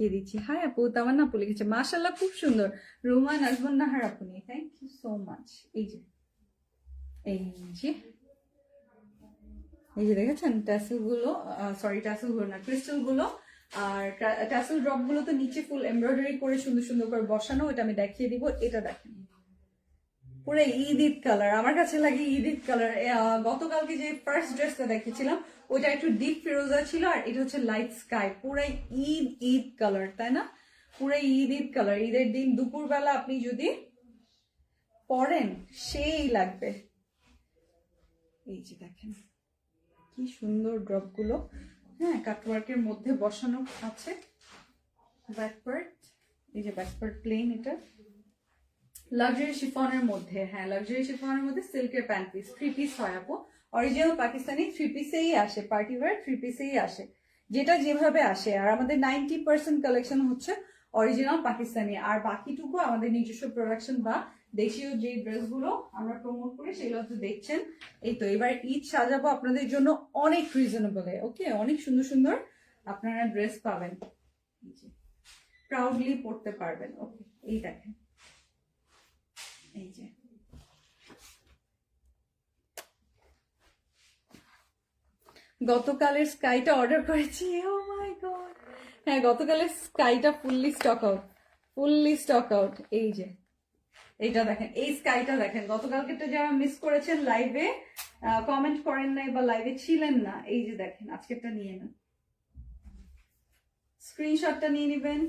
কে দিচ্ছি। হাই আপু, তামান্না আপু লিখেছে, মাশাআল্লাহ খুব সুন্দর। রুমা নাজমুন নাহার আপনি, থ্যাংক ইউ সো মাচ। এই যে এই যে এই যে দেখেছেন ট্যাসেল গুলো, সরি ট্যাসেল গুলো না, ক্রিস্টাল গুলো। আর ট্যাসেল ড্রপ গুলো তো নিচে ফুল এমব্রয়ডারি করে সুন্দর সুন্দর করে বসানো, এটা আমি দেখিয়ে দিব। এটা দেখেন পুরো ঈদ কালার, আমার কাছে লাগে ঈদ কালার। গতকালকে যে ফার্স্ট ড্রেসটা দেখেছিলাম ওইটা একটু ডিপ ফিরোজা ছিল, আর এটা হচ্ছে লাইট স্কাই, পুরাই ঈদ কালার, তাই না? পুরাই ঈদ কালার। ঈদের দিন দুপুরবেলা আপনি যদি পরেন সেই লাগবে। এই যে দেখেন কি সুন্দর ড্রপ গুলো, হ্যাঁ কাটওয়ার্কের মধ্যে বসানো আছে। ব্যাকপার্ট, এই যে ব্যাকপার্ট প্লেন, এটা লাক্সারি শিফনের মধ্যে, হ্যাঁ লাক্সারি শিফনের মধ্যে সিল্কের প্যান্ট পিস, 3 পিস হয় আপু। অরিজিনাল পাকিস্তানি 3 পিসেই আসে, পার্টি ওয়্যার 3 পিসেই আসে, যেটা যেভাবে আসে। আর আমাদের 90% কালেকশন হচ্ছে অরিজিনাল পাকিস্তানি, আর বাকিটুকু আমাদের নিজস্ব প্রোডাকশন বা দেশীয় যে ড্রেসগুলো আমরা প্রমোট করি সেগুলো তো দেখছেন। এই তো এবার ঈদ সাজাবো আপনাদের জন্য অনেক রিজনেবলে, ওকে, অনেক সুন্দর সুন্দর আপনারা ড্রেস পাবেন, প্রাউডলি পরতে পারবেন। ওকে, এই দেখেন, এই যে গতকালের স্কাইটা অর্ডার করেছি, ও মাই গড। হ্যাঁ গতকালের স্কাইটা fully stock out, fully stock out. এই যে এইটা দেখেন, এই স্কাইটা দেখেন, গতকালকেটা যারা মিস করেছেন লাইভে কমেন্ট করেন নাই বা লাইভে ছিলেন না, এই যে দেখেন আজকেরটা নিয়ে নেন, স্ক্রিনশটটা নিয়ে নেবেন।